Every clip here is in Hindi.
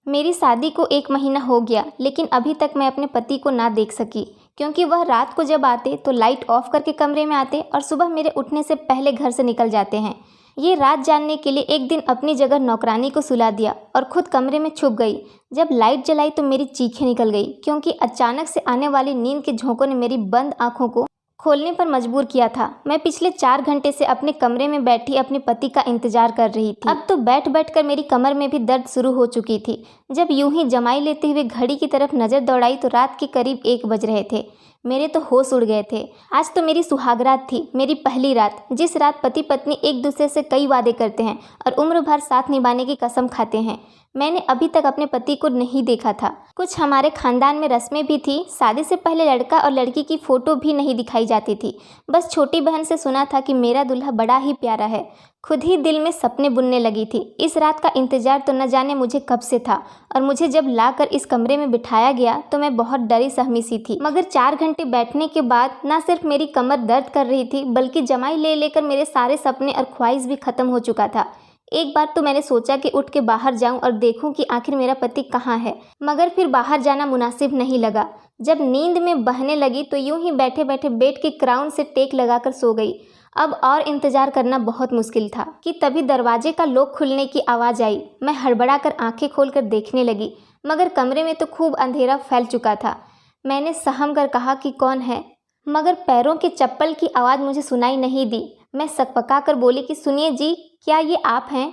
मेरी शादी को 1 महीना हो गया, लेकिन अभी तक मैं अपने पति को ना देख सकी, क्योंकि वह रात को जब आते तो लाइट ऑफ करके कमरे में आते और सुबह मेरे उठने से पहले घर से निकल जाते हैं। ये रात जानने के लिए एक दिन अपनी जगह नौकरानी को सुला दिया और खुद कमरे में छुप गई। जब लाइट जलाई तो मेरी चीखें निकल गई, क्योंकि अचानक से आने वाली नींद के झोंकों ने मेरी बंद आंखों को खोलने पर मजबूर किया था। मैं पिछले 4 घंटे से अपने कमरे में बैठी अपने पति का इंतजार कर रही थी। अब तो बैठ बैठ कर मेरी कमर में भी दर्द शुरू हो चुकी थी। जब यूं ही जमाई लेते हुए घड़ी की तरफ नज़र दौड़ाई तो रात के करीब 1 बज रहे थे। मेरे तो होश उड़ गए थे। आज तो मेरी सुहागरात थी, मेरी पहली रात, जिस रात पति पत्नी एक दूसरे से कई वादे करते हैं और उम्र भर साथ निभाने की कसम खाते हैं। मैंने अभी तक अपने पति को नहीं देखा था। कुछ हमारे खानदान में रस्में भी थी। शादी से पहले लड़का और लड़की की फ़ोटो भी नहीं दिखाई जाती थी। बस छोटी बहन से सुना था कि मेरा दूल्हा बड़ा ही प्यारा है। खुद ही दिल में सपने बुनने लगी थी। इस रात का इंतजार तो न जाने मुझे कब से था, और मुझे जब लाकर इस कमरे में बिठाया गया तो मैं बहुत डरी सहमी सी थी। मगर 4 घंटे बैठने के बाद न सिर्फ मेरी कमर दर्द कर रही थी, बल्कि जमाई ले लेकर मेरे सारे सपने और ख्वाहिश भी खत्म हो चुका था। एक बार तो मैंने सोचा कि उठ के बाहर जाऊं और देखूं कि आखिर मेरा पति कहाँ है, मगर फिर बाहर जाना मुनासिब नहीं लगा। जब नींद में बहने लगी तो यूं ही बैठे बैठे बेड के क्राउन से टेक लगाकर सो गई। अब और इंतजार करना बहुत मुश्किल था कि तभी दरवाजे का लॉक खुलने की आवाज़ आई। मैं हड़बड़ा कर आंखें खोलकर देखने लगी, मगर कमरे में तो खूब अंधेरा फैल चुका था। मैंने सहम कर कहा कि कौन है, मगर पैरों के चप्पल की आवाज़ मुझे सुनाई नहीं दी। मैं सकपका कर बोली कि सुनिए जी, क्या ये आप हैं?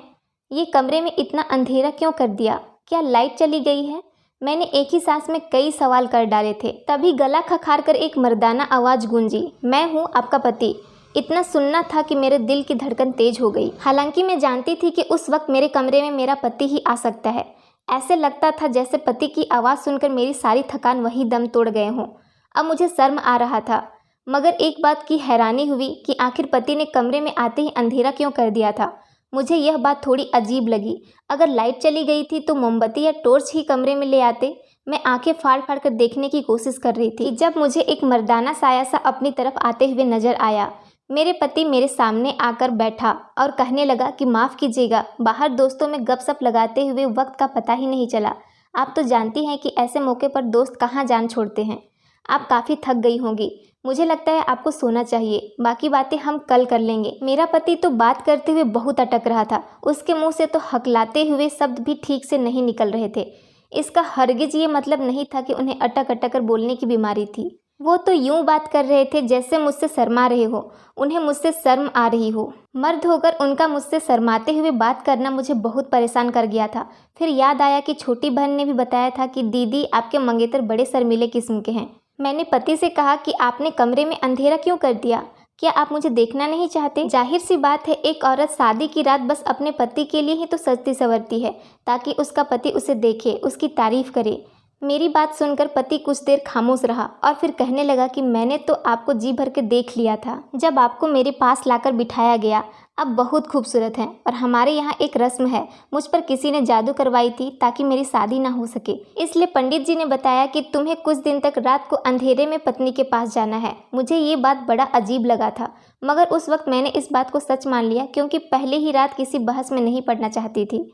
ये कमरे में इतना अंधेरा क्यों कर दिया? क्या लाइट चली गई है? मैंने एक ही सांस में कई सवाल कर डाले थे। तभी गला खखार कर एक मर्दाना आवाज़ गूंजी, मैं हूँ आपका पति। इतना सुनना था कि मेरे दिल की धड़कन तेज हो गई। हालांकि मैं जानती थी कि उस वक्त मेरे कमरे में मेरा पति ही आ सकता है। ऐसे लगता था जैसे पति की आवाज़ सुनकर मेरी सारी थकान वहीं दम तोड़ गए हों। अब मुझे शर्म आ रहा था, मगर एक बात की हैरानी हुई कि आखिर पति ने कमरे में आते ही अंधेरा क्यों कर दिया था। मुझे यह बात थोड़ी अजीब लगी। अगर लाइट चली गई थी तो मोमबत्ती या टॉर्च ही कमरे में ले आते। मैं आंखें फाड़ फाड़ कर देखने की कोशिश कर रही थी जब मुझे एक मर्दाना साया सा अपनी तरफ आते हुए नजर आया। मेरे पति मेरे सामने आकर बैठा और कहने लगा कि माफ़ कीजिएगा, बाहर दोस्तों में गपशप लगाते हुए वक्त का पता ही नहीं चला। आप तो जानती हैं कि ऐसे मौके पर दोस्त कहाँ जान छोड़ते हैं। आप काफ़ी थक गई होंगी, मुझे लगता है आपको सोना चाहिए, बाकी बातें हम कल कर लेंगे। मेरा पति तो बात करते हुए बहुत अटक रहा था। उसके मुंह से तो हकलाते हुए शब्द भी ठीक से नहीं निकल रहे थे। इसका हरगिज ये मतलब नहीं था कि उन्हें अटक अटक कर बोलने की बीमारी थी। वो तो यूं बात कर रहे थे जैसे मुझसे शर्मा रहे हो, उन्हें मुझसे शर्म आ रही हो। मर्द होकर उनका मुझसे शर्माते हुए बात करना मुझे बहुत परेशान कर गया था। फिर याद आया कि छोटी बहन ने भी बताया था कि दीदी आपके मंगेतर बड़े शर्मीले किस्म के हैं। मैंने पति से कहा कि आपने कमरे में अंधेरा क्यों कर दिया? क्या आप मुझे देखना नहीं चाहते? जाहिर सी बात है, एक औरत शादी की रात बस अपने पति के लिए ही तो सजती संवरती है, ताकि उसका पति उसे देखे, उसकी तारीफ करे। मेरी बात सुनकर पति कुछ देर खामोश रहा और फिर कहने लगा कि मैंने तो आपको जी भर के देख लिया था जब आपको मेरे पास लाकर बिठाया गया। आप बहुत खूबसूरत हैं और हमारे यहाँ एक रस्म है, मुझ पर किसी ने जादू करवाई थी ताकि मेरी शादी ना हो सके। इसलिए पंडित जी ने बताया कि तुम्हें कुछ दिन तक रात को अंधेरे में पत्नी के पास जाना है। मुझे ये बात बड़ा अजीब लगा था, मगर उस वक्त मैंने इस बात को सच मान लिया, क्योंकि पहले ही रात किसी बहस में नहीं पड़ना चाहती थी।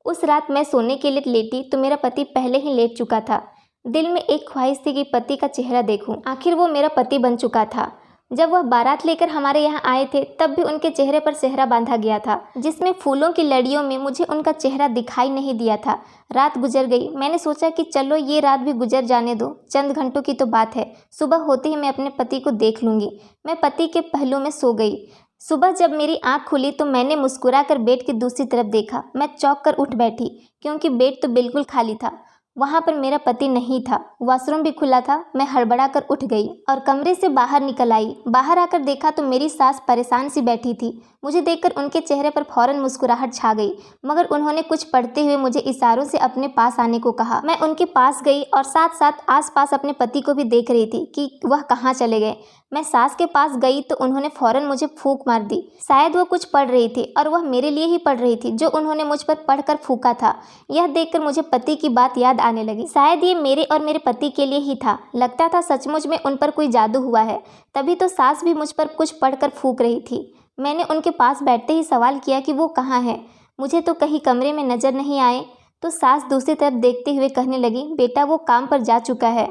उस रात मैं सोने के लिए लेटी तो मेरा पति पहले ही लेट चुका था। दिल में एक ख्वाहिश थी कि पति का चेहरा देखूं। आखिर वो मेरा पति बन चुका था। जब वह बारात लेकर हमारे यहाँ आए थे तब भी उनके चेहरे पर सेहरा बांधा गया था, जिसमें फूलों की लड़ियों में मुझे उनका चेहरा दिखाई नहीं दिया था। रात गुजर गई। मैंने सोचा कि चलो ये रात भी गुजर जाने दो, चंद घंटों की तो बात है, सुबह होते ही मैं अपने पति को देख लूँगी। मैं पति के पहलू में सो गई। सुबह जब मेरी आंख खुली तो मैंने मुस्कुराकर बेड की दूसरी तरफ देखा। मैं चौंक कर उठ बैठी, क्योंकि बेड तो बिल्कुल खाली था। वहाँ पर मेरा पति नहीं था। वॉशरूम भी खुला था। मैं हड़बड़ा कर उठ गई और कमरे से बाहर निकल आई। बाहर आकर देखा तो मेरी सास परेशान सी बैठी थी। मुझे देखकर उनके चेहरे पर फौरन मुस्कुराहट छा गई, मगर उन्होंने कुछ पढ़ते हुए मुझे इशारों से अपने पास आने को कहा। मैं उनके पास गई और साथ साथ आसपास अपने पति को भी देख रही थी कि वह कहाँ चले गए। मैं सास के पास गई तो उन्होंने फौरन मुझे फूंक मार दी। शायद वो कुछ पढ़ रही थी और वह मेरे लिए ही पढ़ रही थी जो उन्होंने मुझ पर पढ़कर फूंका था। यह देखकर मुझे पति की बात याद आने लगी। शायद ये मेरे और मेरे पति के लिए ही था। लगता था सचमुच में उन पर कोई जादू हुआ है, तभी तो सास भी मुझ पर कुछ पढ़कर फूंक रही थी। मैंने उनके पास बैठते ही सवाल किया कि वो कहाँ है। मुझे तो कहीं कमरे में नजर नहीं आए। तो सास दूसरी तरफ देखते हुए कहने लगी, बेटा वो काम पर जा चुका है।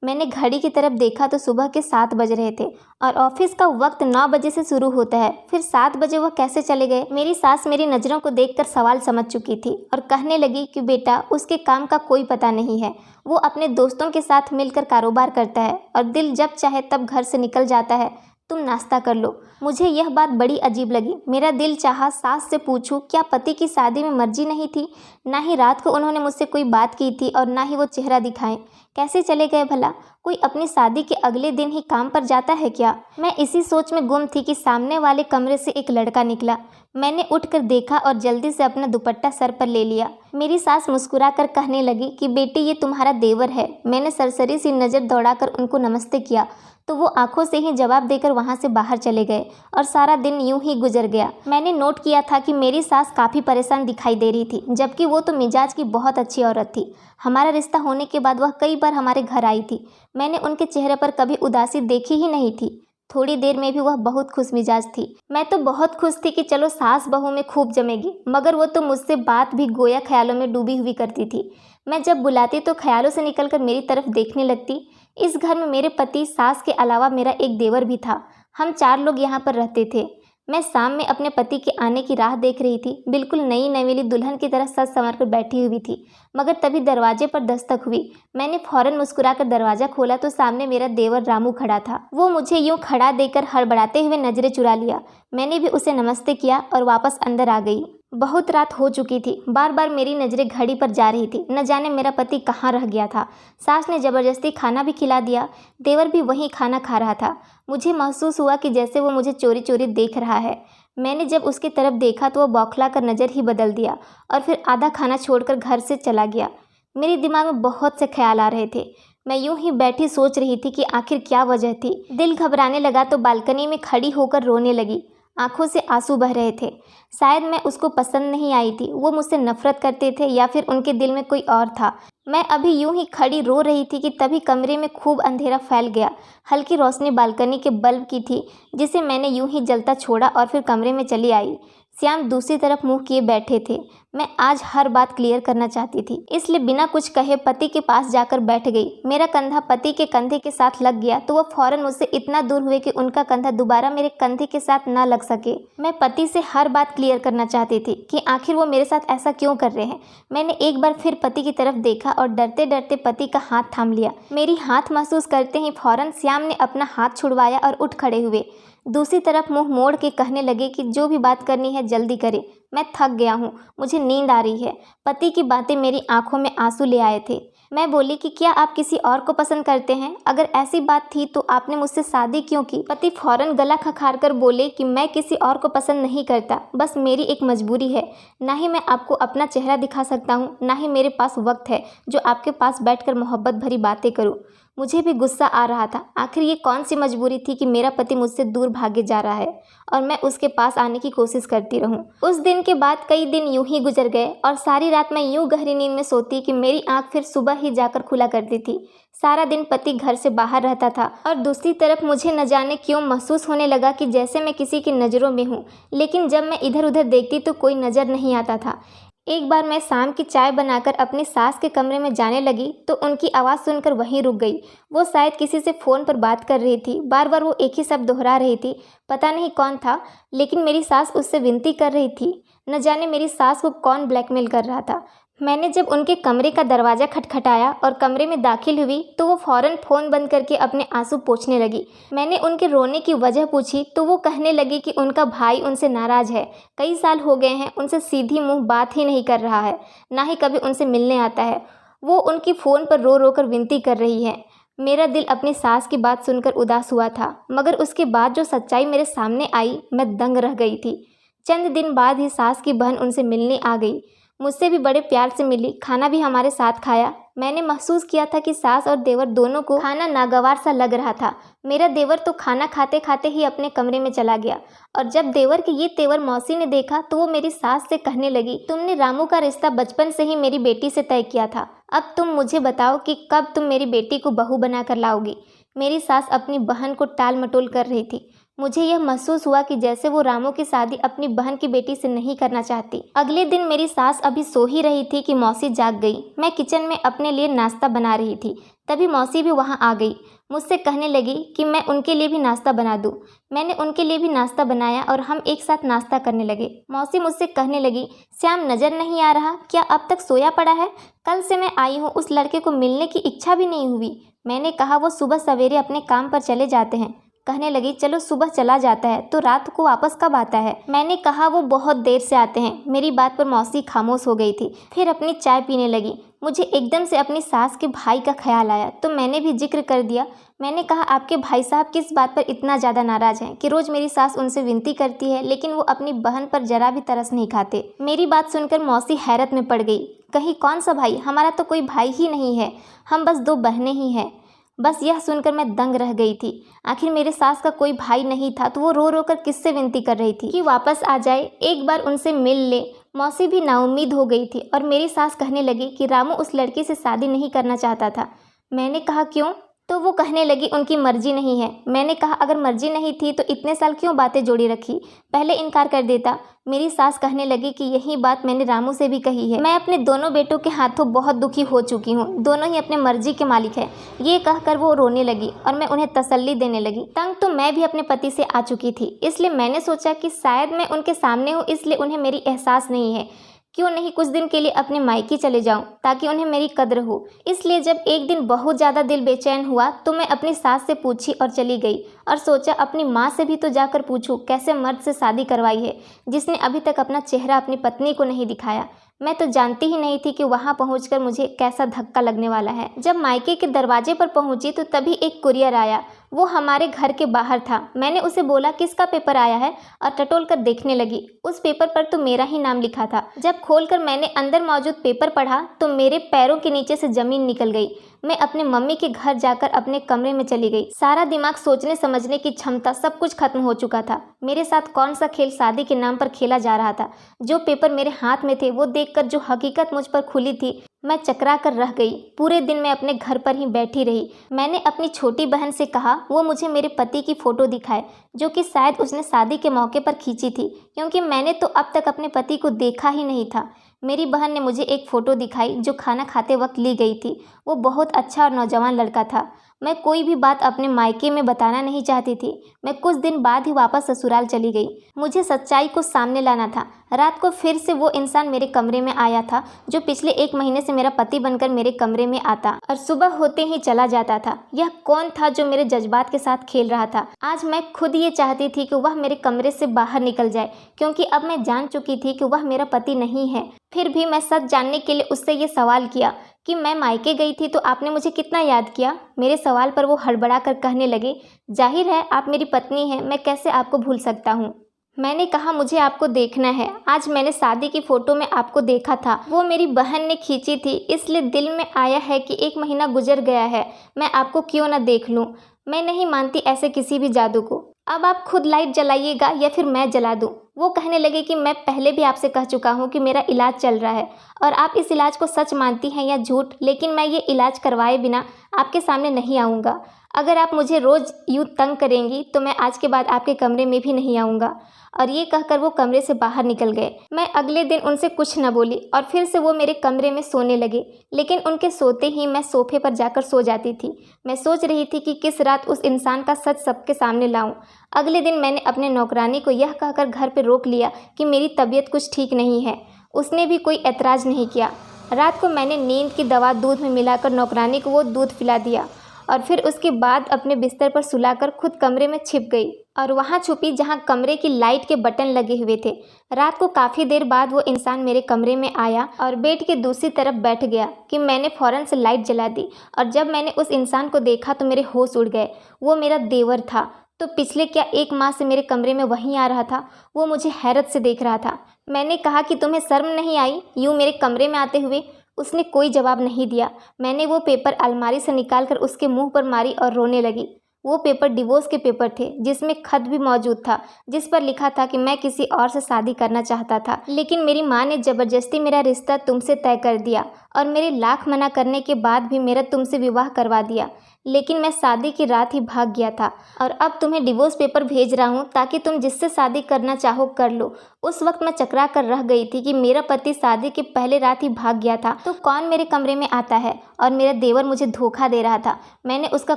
मैंने घड़ी की तरफ देखा तो सुबह के 7 बज रहे थे और ऑफिस का वक्त 9 बजे से शुरू होता है, फिर 7 बजे वह कैसे चले गए। मेरी सास मेरी नज़रों को देखकर सवाल समझ चुकी थी और कहने लगी कि बेटा उसके काम का कोई पता नहीं है, वो अपने दोस्तों के साथ मिलकर कारोबार करता है और दिल जब चाहे तब घर से निकल जाता है। तुम नाश्ता कर लो। मुझे यह बात बड़ी अजीब लगी। मेरा दिल चाहा सास से पूछूं क्या पति की शादी में मर्जी नहीं थी। ना ही रात को उन्होंने मुझसे कोई बात की थी और ना ही वो चेहरा दिखाएं। कैसे चले गए भला? कोई अपनी शादी के अगले दिन ही काम पर जाता है क्या? मैं इसी सोच में गुम थी कि सामने वाले कमरे से एक लड़का निकला। मैंने उठकर देखा और जल्दी से अपना दुपट्टा सर पर ले लिया। मेरी सास मुस्कुराकर कहने लगी कि बेटी ये तुम्हारा देवर है। मैंने सरसरी सी नज़र दौड़ाकर उनको नमस्ते किया तो वो आंखों से ही जवाब देकर वहाँ से बाहर चले गए और सारा दिन यूं ही गुजर गया। मैंने नोट किया था कि मेरी सास काफ़ी परेशान दिखाई दे रही थी, जबकि वो तो मिजाज की बहुत अच्छी औरत थी। हमारा रिश्ता होने के बाद वह कई बार हमारे घर आई थी। मैंने उनके चेहरे पर कभी उदासी देखी ही नहीं थी। थोड़ी देर में भी वह बहुत खुश मिजाज थी। मैं तो बहुत खुश थी कि चलो सास बहू में खूब जमेगी, मगर वो तो मुझसे बात भी गोया ख्यालों में डूबी हुई करती थी। मैं जब बुलाती तो ख्यालों से निकलकर मेरी तरफ देखने लगती। इस घर में मेरे पति, सास के अलावा मेरा एक देवर भी था। हम 4 लोग यहाँ पर रहते थे। मैं शाम में अपने पति के आने की राह देख रही थी। बिल्कुल नई नवेली दुल्हन की तरह सज संवर कर बैठी हुई थी, मगर तभी दरवाजे पर दस्तक हुई। मैंने फौरन मुस्कुराकर दरवाज़ा खोला तो सामने मेरा देवर रामू खड़ा था। वो मुझे यूं खड़ा देकर हड़बड़ाते हुए नजरें चुरा लिया। मैंने भी उसे नमस्ते किया और वापस अंदर आ गई। बहुत रात हो चुकी थी। बार बार मेरी नज़रें घड़ी पर जा रही थी। न जाने मेरा पति कहाँ रह गया था। सास ने ज़बरदस्ती खाना भी खिला दिया। देवर भी वहीं खाना खा रहा था। मुझे महसूस हुआ कि जैसे वो मुझे चोरी चोरी देख रहा है। मैंने जब उसकी तरफ देखा तो वह बौखला कर नज़र ही बदल दिया और फिर आधा खाना छोड़कर घर से चला गया। मेरे दिमाग में बहुत से ख्याल आ रहे थे। मैं यूं ही बैठी सोच रही थी कि आखिर क्या वजह थी। दिल घबराने लगा तो बालकनी में खड़ी होकर रोने लगी। आंखों से आंसू बह रहे थे। शायद मैं उसको पसंद नहीं आई थी। वो मुझसे नफरत करते थे या फिर उनके दिल में कोई और था। मैं अभी यूं ही खड़ी रो रही थी कि तभी कमरे में खूब अंधेरा फैल गया। हल्की रोशनी बालकनी के बल्ब की थी, जिसे मैंने यूं ही जलता छोड़ा और फिर कमरे में चली आई। श्याम दूसरी तरफ मुंह किए बैठे थे। मैं आज हर बात क्लियर करना चाहती थी, इसलिए बिना कुछ कहे पति के पास जाकर बैठ गई। मेरा कंधा पति के कंधे के साथ लग गया तो वह फौरन मुझसे इतना दूर हुए कि उनका कंधा दोबारा मेरे कंधे के साथ ना लग सके। मैं पति से हर बात क्लियर करना चाहती थी कि आखिर वो मेरे साथ ऐसा क्यों कर रहे हैं। मैंने एक बार फिर पति की तरफ देखा और डरते डरते पति का हाथ थाम लिया। मेरी हाथ महसूस करते ही फौरन श्याम ने अपना हाथ छुड़वाया और उठ खड़े हुए। दूसरी तरफ मुंह मोड़ के कहने लगे कि जो भी बात करनी है जल्दी करें, मैं थक गया हूँ, मुझे नींद आ रही है। पति की बातें मेरी आंखों में आंसू ले आए थे। मैं बोली कि क्या आप किसी और को पसंद करते हैं? अगर ऐसी बात थी तो आपने मुझसे शादी क्यों की? पति फौरन गला खखार कर बोले कि मैं किसी और को पसंद नहीं करता, बस मेरी एक मजबूरी है। ना ही मैं आपको अपना चेहरा दिखा सकता हूँ, ना ही मेरे पास वक्त है जो आपके पास बैठकर मोहब्बत भरी बातें करूँ। मुझे भी गुस्सा आ रहा था। आखिर ये कौन सी मजबूरी थी कि मेरा पति मुझसे दूर भागे जा रहा है और मैं उसके पास आने की कोशिश करती रहूं। उस दिन के बाद कई दिन यूं ही गुजर गए और सारी रात मैं यूं गहरी नींद में सोती कि मेरी आंख फिर सुबह ही जाकर खुला करती थी। सारा दिन पति घर से बाहर रहता था और दूसरी तरफ मुझे न जाने क्यों महसूस होने लगा कि जैसे मैं किसी की नज़रों में हूँ, लेकिन जब मैं इधर उधर देखती तो कोई नज़र नहीं आता था। एक बार मैं शाम की चाय बनाकर अपनी सास के कमरे में जाने लगी तो उनकी आवाज़ सुनकर वहीं रुक गई। वो शायद किसी से फ़ोन पर बात कर रही थी। बार बार वो एक ही शब्द दोहरा रही थी। पता नहीं कौन था, लेकिन मेरी सास उससे विनती कर रही थी। न जाने मेरी सास को कौन ब्लैकमेल कर रहा था। मैंने जब उनके कमरे का दरवाज़ा खटखटाया और कमरे में दाखिल हुई तो वो फ़ौरन फ़ोन बंद करके अपने आंसू पोंछने लगी। मैंने उनके रोने की वजह पूछी तो वो कहने लगी कि उनका भाई उनसे नाराज़ है। कई साल हो गए हैं उनसे सीधी मुंह बात ही नहीं कर रहा है, ना ही कभी उनसे मिलने आता है। वो उनकी फ़ोन पर रो रो कर विनती कर रही है। मेरा दिल अपनी सास की बात सुनकर उदास हुआ था, मगर उसके बाद जो सच्चाई मेरे सामने आई मैं दंग रह गई थी। चंद दिन बाद ही सास की बहन उनसे मिलने आ गई। मुझसे भी बड़े प्यार से मिली, खाना भी हमारे साथ खाया। मैंने महसूस किया था कि सास और देवर दोनों को खाना नागवार सा लग रहा था। मेरा देवर तो खाना खाते खाते ही अपने कमरे में चला गया और जब देवर के ये तेवर मौसी ने देखा तो वो मेरी सास से कहने लगी, तुमने रामू का रिश्ता बचपन से ही मेरी बेटी से तय किया था। अब तुम मुझे बताओ कि कब तुम मेरी बेटी को बहू बनाकर लाओगी। मेरी सास अपनी बहन को टाल मटोल कर रही थी। मुझे यह महसूस हुआ कि जैसे वो रामू की शादी अपनी बहन की बेटी से नहीं करना चाहती। अगले दिन मेरी सास अभी सो ही रही थी कि मौसी जाग गई। मैं किचन में अपने लिए नाश्ता बना रही थी, तभी मौसी भी वहाँ आ गई। मुझसे कहने लगी कि मैं उनके लिए भी नाश्ता बना दूँ। मैंने उनके लिए भी नाश्ता बनाया और हम एक साथ नाश्ता करने लगे। मौसी मुझसे कहने लगी, श्याम नज़र नहीं आ रहा, क्या अब तक सोया पड़ा है? कल से मैं आई हूँ, उस लड़के को मिलने की इच्छा भी नहीं हुई। मैंने कहा वो सुबह सवेरे अपने काम पर चले जाते हैं। कहने लगी, चलो सुबह चला जाता है तो रात को वापस कब आता है? मैंने कहा वो बहुत देर से आते हैं। मेरी बात पर मौसी खामोश हो गई थी, फिर अपनी चाय पीने लगी। मुझे एकदम से अपनी सास के भाई का ख्याल आया तो मैंने भी जिक्र कर दिया। मैंने कहा, आपके भाई साहब किस बात पर इतना ज़्यादा नाराज़ हैं कि रोज़ मेरी सास उनसे विनती करती है लेकिन वो अपनी बहन पर जरा भी तरस नहीं खाते। मेरी बात सुनकर मौसी हैरत में पड़ गई। कहीं कौन सा भाई? हमारा तो कोई भाई ही नहीं है, हम बस 2 बहनें ही हैं। बस यह सुनकर मैं दंग रह गई थी। आखिर मेरे सास का कोई भाई नहीं था तो वो रो रो कर किससे विनती कर रही थी कि वापस आ जाए, एक बार उनसे मिल ले। मौसी भी नाउम्मीद हो गई थी और मेरी सास कहने लगी कि रामू उस लड़की से शादी नहीं करना चाहता था। मैंने कहा क्यों? तो वो कहने लगी उनकी मर्जी नहीं है। मैंने कहा अगर मर्जी नहीं थी तो इतने साल क्यों बातें जोड़ी रखी, पहले इनकार कर देता। मेरी सास कहने लगी कि यही बात मैंने रामू से भी कही है। मैं अपने दोनों बेटों के हाथों बहुत दुखी हो चुकी हूँ, दोनों ही अपने मर्जी के मालिक हैं। ये कहकर वो रोने लगी और मैं उन्हें तसल्ली देने लगी। तंग तो मैं भी अपने पति से आ चुकी थी, इसलिए मैंने सोचा कि शायद मैं उनके सामने हूँ इसलिए उन्हें मेरी एहसास नहीं है। क्यों नहीं कुछ दिन के लिए अपने मायके चले जाऊं ताकि उन्हें मेरी कद्र हो। इसलिए जब एक दिन बहुत ज़्यादा दिल बेचैन हुआ तो मैं अपनी सास से पूछी और चली गई और सोचा अपनी माँ से भी तो जाकर पूछूं कैसे मर्द से शादी करवाई है जिसने अभी तक अपना चेहरा अपनी पत्नी को नहीं दिखाया। मैं तो जानती ही नहीं थी कि वहाँ पहुँचकर मुझे कैसा धक्का लगने वाला है। जब मायके के दरवाजे पर पहुँची तो तभी एक कुरियर आया। वो हमारे घर के बाहर था। मैंने उसे बोला किसका पेपर आया है और टटोल कर देखने लगी। उस पेपर पर तो मेरा ही नाम लिखा था। जब खोलकर मैंने अंदर मौजूद पेपर पढ़ा तो मेरे पैरों के नीचे से ज़मीन निकल गई। मैं अपने मम्मी के घर जाकर अपने कमरे में चली गई। सारा दिमाग, सोचने समझने की क्षमता, सब कुछ खत्म हो चुका था। मेरे साथ कौन सा खेल शादी के नाम पर खेला जा रहा था। जो पेपर मेरे हाथ में थे वो देखकर जो हकीकत मुझ पर खुली थी, मैं चकरा कर रह गई। पूरे दिन मैं अपने घर पर ही बैठी रही। मैंने अपनी छोटी बहन से कहा वो मुझे मेरे पति की फ़ोटो दिखाए जो कि शायद उसने शादी के मौके पर खींची थी, क्योंकि मैंने तो अब तक अपने पति को देखा ही नहीं था। मेरी बहन ने मुझे एक फ़ोटो दिखाई जो खाना खाते वक्त ली गई थी। वो बहुत अच्छा और नौजवान लड़का था। मैं कोई भी बात अपने मायके में बताना नहीं चाहती थी। मैं कुछ दिन बाद ही वापस ससुराल चली गई। मुझे सच्चाई को सामने लाना था। रात को फिर से वो इंसान मेरे कमरे में आया था जो पिछले 1 महीने से मेरा पति बनकर मेरे कमरे में आता और सुबह होते ही चला जाता था। यह कौन था जो मेरे जज्बात के साथ खेल रहा था? आज मैं खुद ये चाहती थी कि वह मेरे कमरे से बाहर निकल जाए, क्योंकि अब मैं जान चुकी थी कि वह मेरा पति नहीं है। फिर भी मैं सच जानने के लिए उससे ये सवाल किया कि मैं मायके गई थी तो आपने मुझे कितना याद किया। मेरे सवाल पर वो हड़बड़ा कर कहने लगे, जाहिर है आप मेरी पत्नी हैं, मैं कैसे आपको भूल सकता हूँ। मैंने कहा मुझे आपको देखना है। आज मैंने शादी की फ़ोटो में आपको देखा था, वो मेरी बहन ने खींची थी, इसलिए दिल में आया है कि 1 महीना गुजर गया है, मैं आपको क्यों ना देख लूँ। मैं नहीं मानती ऐसे किसी भी जादू को। अब आप खुद लाइट जलाइएगा या फिर मैं जला दूँ। वो कहने लगे कि मैं पहले भी आपसे कह चुका हूँ कि मेरा इलाज चल रहा है और आप इस इलाज को सच मानती हैं या झूठ, लेकिन मैं ये इलाज करवाए बिना आपके सामने नहीं आऊँगा। अगर आप मुझे रोज़ यूँ तंग करेंगी तो मैं आज के बाद आपके कमरे में भी नहीं आऊँगा। और ये कहकर वो कमरे से बाहर निकल गए। मैं अगले दिन उनसे कुछ न बोली और फिर से वो मेरे कमरे में सोने लगे, लेकिन उनके सोते ही मैं सोफे पर जाकर सो जाती थी। मैं सोच रही थी कि किस रात उस इंसान का सच सबके सामने लाऊं। अगले दिन मैंने अपने नौकरानी को यह कहकर घर पर रोक लिया कि मेरी तबीयत कुछ ठीक नहीं है। उसने भी कोई ऐतराज़ नहीं किया। रात को मैंने नींद की दवा दूध में मिलाकर नौकरानी को वो दूध पिला दिया और फिर उसके बाद अपने बिस्तर पर सुलाकर खुद कमरे में छिप गई और वहाँ छुपी जहाँ कमरे की लाइट के बटन लगे हुए थे। रात को काफ़ी देर बाद वो इंसान मेरे कमरे में आया और बेड के दूसरी तरफ बैठ गया कि मैंने फ़ौरन से लाइट जला दी और जब मैंने उस इंसान को देखा तो मेरे होश उड़ गए। वो मेरा देवर था। तो पिछले क्या 1 माह से मेरे कमरे में वहीं आ रहा था। वो मुझे हैरत से देख रहा था। मैंने कहा कि तुम्हें शर्म नहीं आई यूँ मेरे कमरे में आते हुए? उसने कोई जवाब नहीं दिया। मैंने वो पेपर अलमारी से निकालकर उसके मुंह पर मारी और रोने लगी। वो पेपर डिवोर्स के पेपर थे, जिसमें खत भी मौजूद था जिस पर लिखा था कि मैं किसी और से शादी करना चाहता था, लेकिन मेरी माँ ने ज़बरदस्ती मेरा रिश्ता तुमसे तय कर दिया और मेरे लाख मना करने के बाद भी मेरा तुमसे विवाह करवा दिया। लेकिन मैं शादी की रात ही भाग गया था और अब तुम्हें डिवोर्स पेपर भेज रहा हूँ ताकि तुम जिससे शादी करना चाहो कर लो। उस वक्त मैं चकरा कर रह गई थी कि मेरा पति शादी के पहले रात ही भाग गया था तो कौन मेरे कमरे में आता है, और मेरा देवर मुझे धोखा दे रहा था। मैंने उसका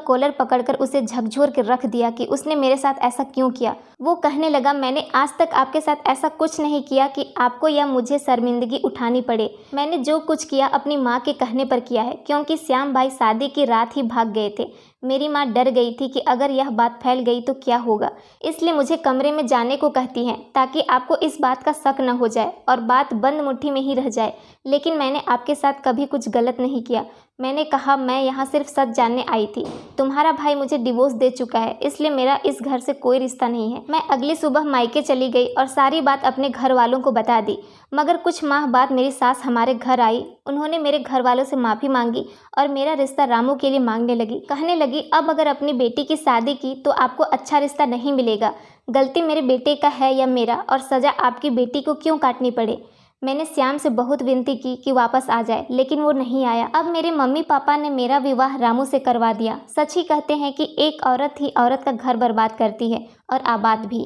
कॉलर पकड़कर उसे झकझोर कर रख दिया कि उसने मेरे साथ ऐसा क्यों किया। वो कहने लगा, मैंने आज तक आपके साथ ऐसा कुछ नहीं किया कि आपको या मुझे शर्मिंदगी उठानी पड़े। मैंने जो कुछ किया अपनी माँ के कहने पर किया है, क्योंकि श्याम भाई शादी की रात ही भाग गए थे। मेरी माँ डर गई थी कि अगर यह बात फैल गई तो क्या होगा, इसलिए मुझे कमरे में जाने को कहती हैं ताकि आपको इस बात का शक न हो जाए और बात बंद मुट्ठी में ही रह जाए। लेकिन मैंने आपके साथ कभी कुछ गलत नहीं किया। मैंने कहा मैं यहाँ सिर्फ सच जानने आई थी। तुम्हारा भाई मुझे डिवोर्स दे चुका है, इसलिए मेरा इस घर से कोई रिश्ता नहीं है। मैं अगली सुबह मायके चली गई और सारी बात अपने घर वालों को बता दी। मगर कुछ माह बाद मेरी सास हमारे घर आई। उन्होंने मेरे घर वालों से माफ़ी मांगी और मेरा रिश्ता रामू के लिए मांगने लगी। कहने लगी, अब अगर अपनी बेटी की शादी की तो आपको अच्छा रिश्ता नहीं मिलेगा। गलती मेरे बेटे का है या मेरा, और सज़ा आपकी बेटी को क्यों काटनी पड़े। मैंने श्याम से बहुत विनती की कि वापस आ जाए, लेकिन वो नहीं आया। अब मेरे मम्मी पापा ने मेरा विवाह रामू से करवा दिया। सच ही कहते हैं कि एक औरत ही औरत का घर बर्बाद करती है और आबाद भी।